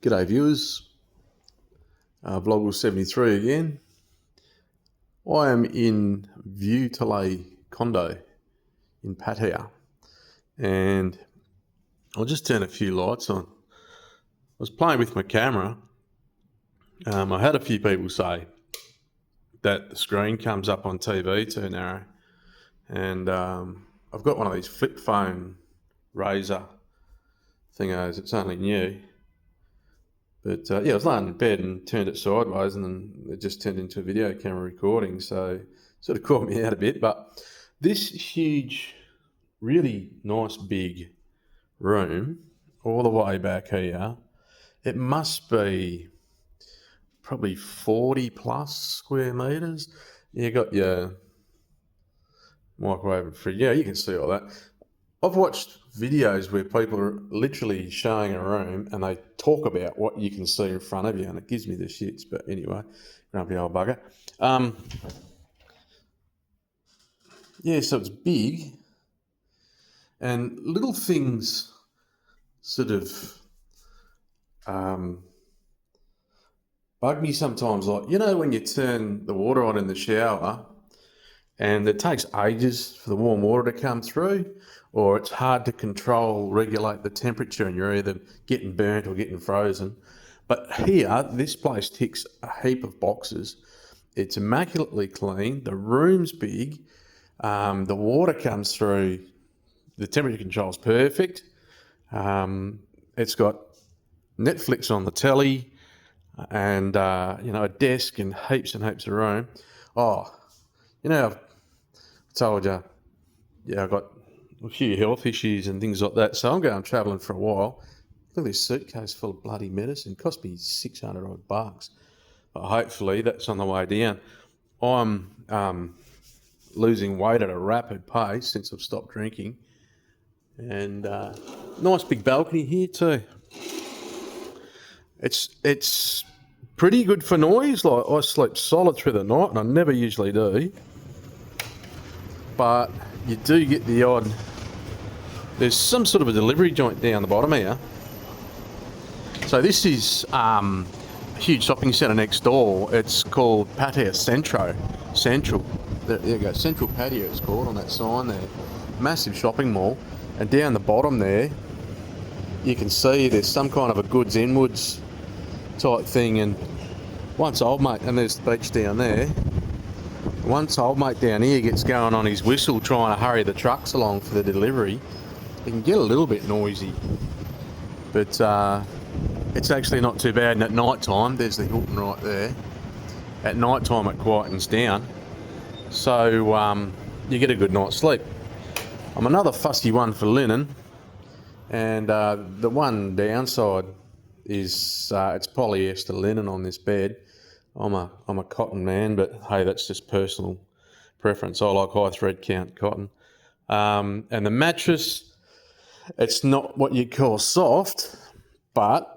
G'day viewers, Vloggle 73 again. I am in View-to-Lay condo in Pattaya and I'll just turn a few lights on. I was playing with my camera. I had a few people say that the screen comes up on TV too narrow, and I've got one of these flip phone razor thingos. It's only new. But I was lying in bed and turned it sideways, and then it just turned into a video camera recording. So sort of caught me out a bit. But this huge, really nice big room, all the way back here, it must be probably 40 plus square metres. You got your microwave and fridge. Yeah, you can see all that. I've watched videos where people are literally showing a room and they talk about what you can see in front of you, and it gives me the shits. But anyway, grumpy old bugger. So it's big, and little things sort of bug me sometimes. Like, when you turn the water on in the shower and it takes ages for the warm water to come through, or it's hard to regulate the temperature, and you're either getting burnt or getting frozen. But here, this place ticks a heap of boxes. It's immaculately clean, the room's big, the water comes through, the temperature control's perfect, it's got Netflix on the telly, and a desk and heaps of room. I've told you, I've got a few health issues and things like that, so I'm going travelling for a while. Look at this suitcase full of bloody medicine. It cost me $600 bucks. But hopefully that's on the way down. I'm losing weight at a rapid pace since I've stopped drinking. And nice big balcony here too. It's pretty good for noise. Like, I sleep solid through the night, and I never usually do. But you do get the odd. There's some sort of a delivery joint down the bottom here. So this is a huge shopping centre next door. It's called Pattaya Central. There you go, Central Pattaya it's called on that sign there. Massive shopping mall. And down the bottom there, you can see there's some kind of a goods inwards type thing. And once old mate, and there's the beach down there. Once old mate down here gets going on his whistle trying to hurry the trucks along for the delivery, it can get a little bit noisy. But it's actually not too bad. And at night time, there's the Hilton right there. At night time it quietens down. So you get a good night's sleep. I'm another fussy one for linen. And the one downside is it's polyester linen on this bed. I'm a cotton man, but hey, that's just personal preference. I like high thread count cotton. And the mattress, it's not what you call soft, but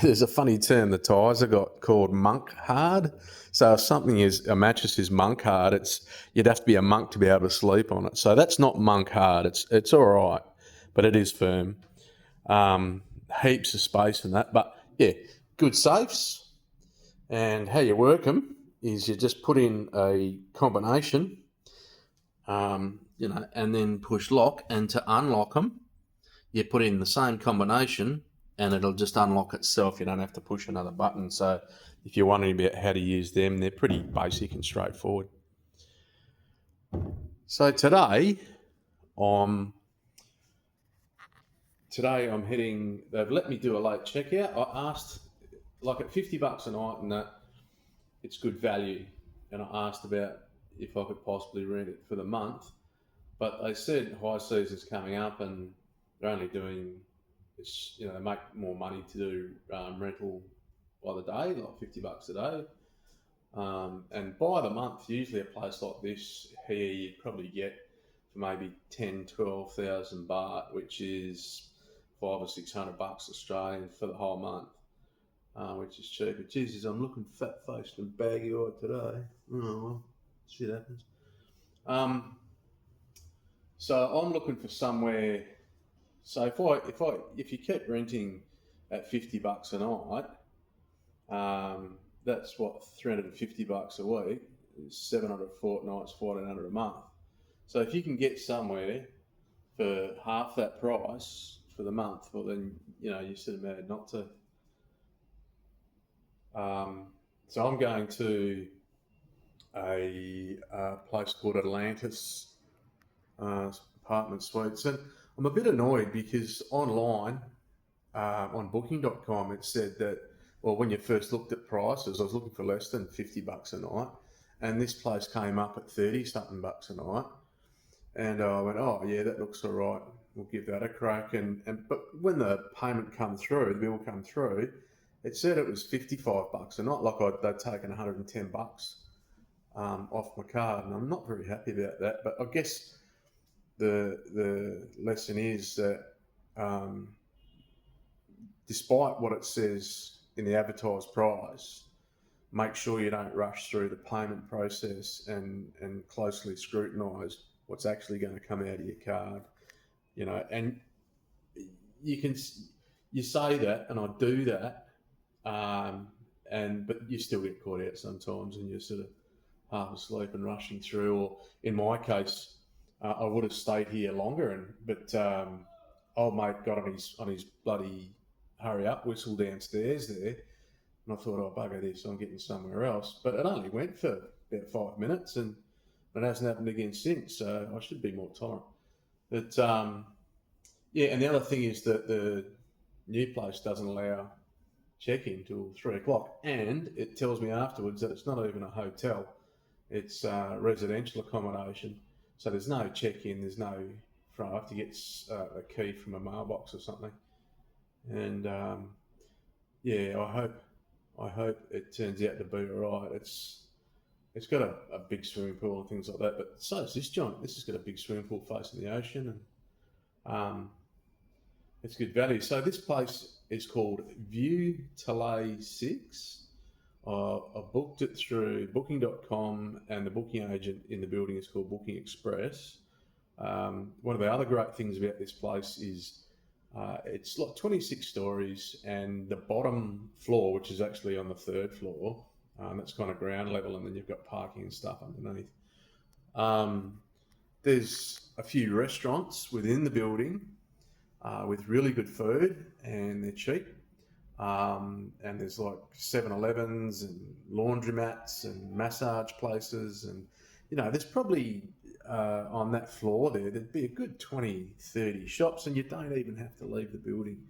there's a funny term the Thais have got called monk hard. So if a mattress is monk hard, you'd have to be a monk to be able to sleep on it. So that's not monk hard. It's all right, but it is firm. Heaps of space in that, but yeah, good safes. And how you work them is you just put in a combination, and then push lock. And to unlock them, you put in the same combination, and it'll just unlock itself. You don't have to push another button. So if you're wondering about how to use them, they're pretty basic and straightforward. So today I'm heading. They've let me do a late checkout. I asked, like, at $50 a night, and that it's good value. And I asked about if I could possibly rent it for the month, but they said high season's coming up, and they're only doing, they make more money to do rental by the day, like $50 a day. And by the month, usually a place like this here, you'd probably get for maybe 10,000-12,000 baht, which is $500 or $600 Australian for the whole month, which is cheaper. Jesus, I'm looking fat-faced and baggy-eyed today. Oh well, shit happens. So I'm looking for somewhere. So if you keep renting at $50 a night. That's what, $350 a week, 700 fortnights, 1400 a month. So if you can get somewhere for half that price for the month, well then you're sort of mad not to. So I'm going to a place called Atlantis apartment suites, and I'm a bit annoyed because online on Booking.com it said that, well, when you first looked at prices, I was looking for less than $50 a night, and this place came up at 30 something bucks a night, and I went, oh yeah, that looks all right. We'll give that a crack. But when the payment come through, the bill come through, it said it was $55 a night, like they'd taken $110 off my card, and I'm not very happy about that. But I guess the lesson is that despite what it says in the advertised price, make sure you don't rush through the payment process and closely scrutinise what's actually going to come out of your card. And you say that, and I do that, but you still get caught out sometimes, and you're sort of half asleep and rushing through. Or in my case, I would have stayed here longer, but old mate got on his bloody hurry up whistle downstairs there, and I thought, oh bugger this, I'm getting somewhere else. But it only went for about 5 minutes, and it hasn't happened again since. So I should be more tolerant. But yeah, and the other thing is that the new place doesn't allow check-in till 3 o'clock, and it tells me afterwards that it's not even a hotel; it's residential accommodation. So there's no check-in, there's no. I have to get a key from a mailbox or something, and yeah, I hope it turns out to be all right. It's got a big swimming pool and things like that, but so is this joint. This has got a big swimming pool facing the ocean, and it's good value. So this place is called View Talay 6. I booked it through Booking.com, and the booking agent in the building is called Booking Express. One of the other great things about this place is it's like 26 stories, and the bottom floor, which is actually on the third floor, that's kind of ground level, and then you've got parking and stuff underneath. There's a few restaurants within the building with really good food, and they're cheap. And there's like 7-Elevens and laundromats and massage places, and there's probably on that floor there'd be a good 20-30 shops, and you don't even have to leave the building.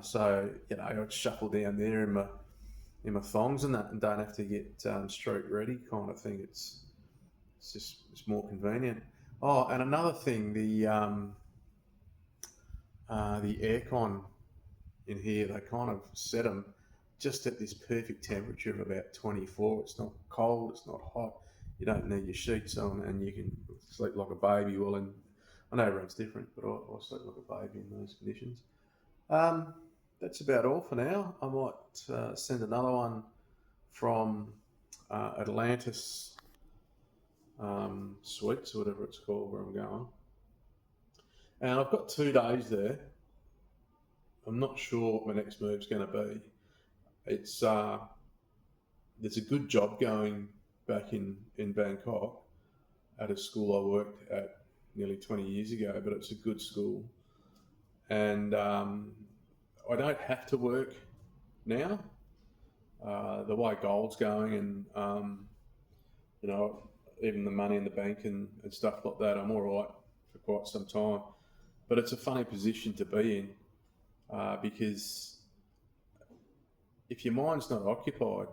So I'd shuffle down there in my thongs and that, and don't have to get street ready kind of thing. It's more convenient. Oh, and another thing, the aircon in here, they kind of set them just at this perfect temperature of about 24. It's not cold, it's not hot. You don't need your sheets on, and you can sleep like a baby. Well, and I know everyone's different, but I sleep like a baby in those conditions. That's about all for now. I might send another one from Atlantis Suites, or whatever it's called, where I'm going. And I've got 2 days there. I'm not sure what my next move's going to be. It's there's a good job going back in Bangkok at a school I worked at nearly 20 years ago, but it's a good school, and I don't have to work now. The way gold's going, and even the money in the bank and stuff like that, I'm all right for quite some time. But it's a funny position to be in. Because if your mind's not occupied,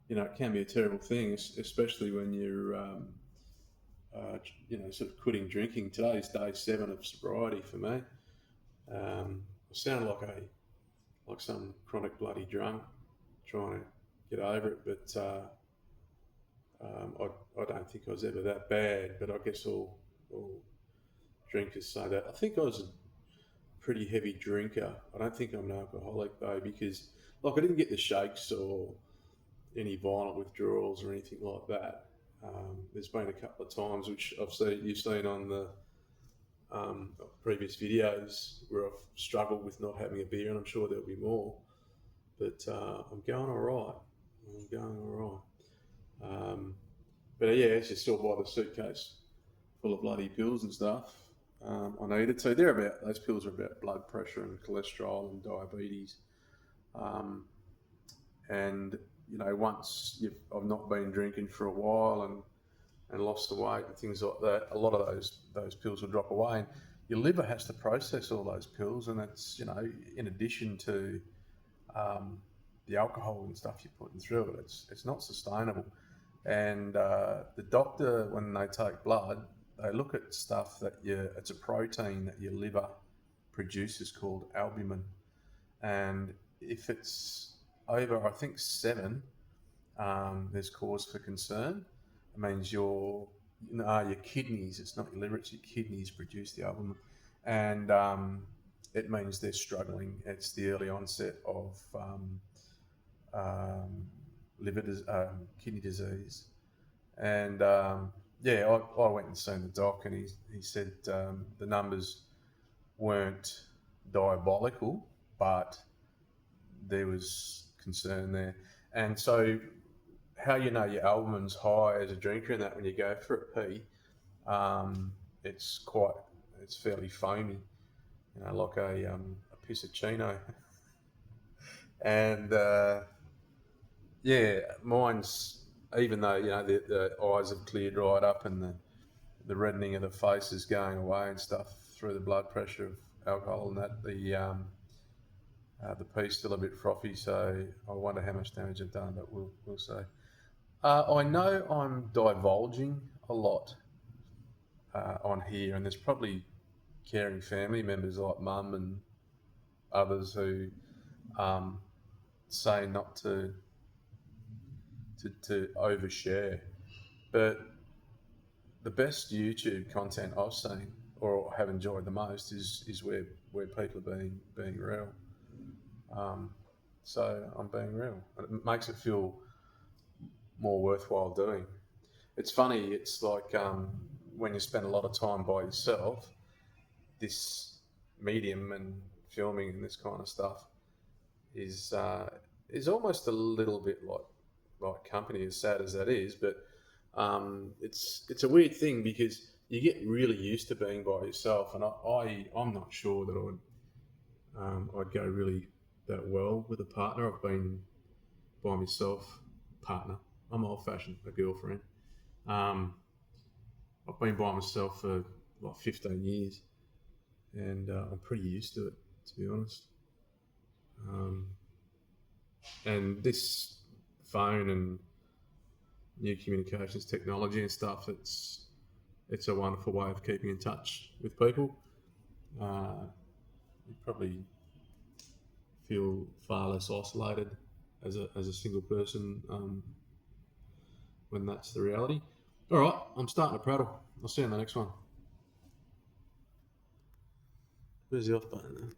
it can be a terrible thing, especially when you're, sort of quitting drinking. Today's day 7 of sobriety for me. I sound like some chronic bloody drunk trying to get over it, but I don't think I was ever that bad. But I guess all drinkers say that. I think I was a pretty heavy drinker. I don't think I'm an alcoholic though, because I didn't get the shakes or any violent withdrawals or anything like that. There's been a couple of times which you've seen on the previous videos where I've struggled with not having a beer, and I'm sure there'll be more. But I'm going all right. I'm going all right. But yeah, it's just still buy the suitcase full of bloody pills and stuff. I needed to. Those pills are about blood pressure and cholesterol and diabetes. Um, and once I've not been drinking for a while and lost the weight and things like that, a lot of those pills will drop away. And your liver has to process all those pills, and that's in addition to the alcohol and stuff you're putting through it. It's not sustainable. And the doctor, when they take blood, they look at stuff it's a protein that your liver produces called albumin, and if it's over, I think 7, there's cause for concern. It means your kidneys, it's not your liver, it's your kidneys produce the albumin, and it means they're struggling. It's the early onset of um, kidney disease. And yeah, I went and seen the doc, and he said the numbers weren't diabolical, but there was concern there. And so, how your albumin's high as a drinker, and that when you go for a pee, um, it's fairly foamy, like a pissicino. And yeah, mine's, even though the eyes have cleared right up and the reddening of the face is going away and stuff through the blood pressure of alcohol and that, the pee's still a bit frothy, so I wonder how much damage I've done, but we'll see. I know I'm divulging a lot on here, and there's probably caring family members like mum and others who um, say not to overshare. But the best YouTube content I've seen or have enjoyed the most is where people are being real. So I'm being real. It makes it feel more worthwhile doing. It's funny. It's like when you spend a lot of time by yourself, this medium and filming and this kind of stuff is almost a little bit like company, as sad as that is. But it's a weird thing because you get really used to being by yourself, and I'm not sure that I'd go really that well with a partner. I've been by myself, partner. I'm old fashioned, a girlfriend. Um, I've been by myself for like 15 years, and I'm pretty used to it, to be honest. Um, and this phone and new communications technology and stuff, it's a wonderful way of keeping in touch with people. You probably feel far less isolated as a single person when that's the reality. All right, I'm starting to prattle. I'll see you on the next one. Where's the off button?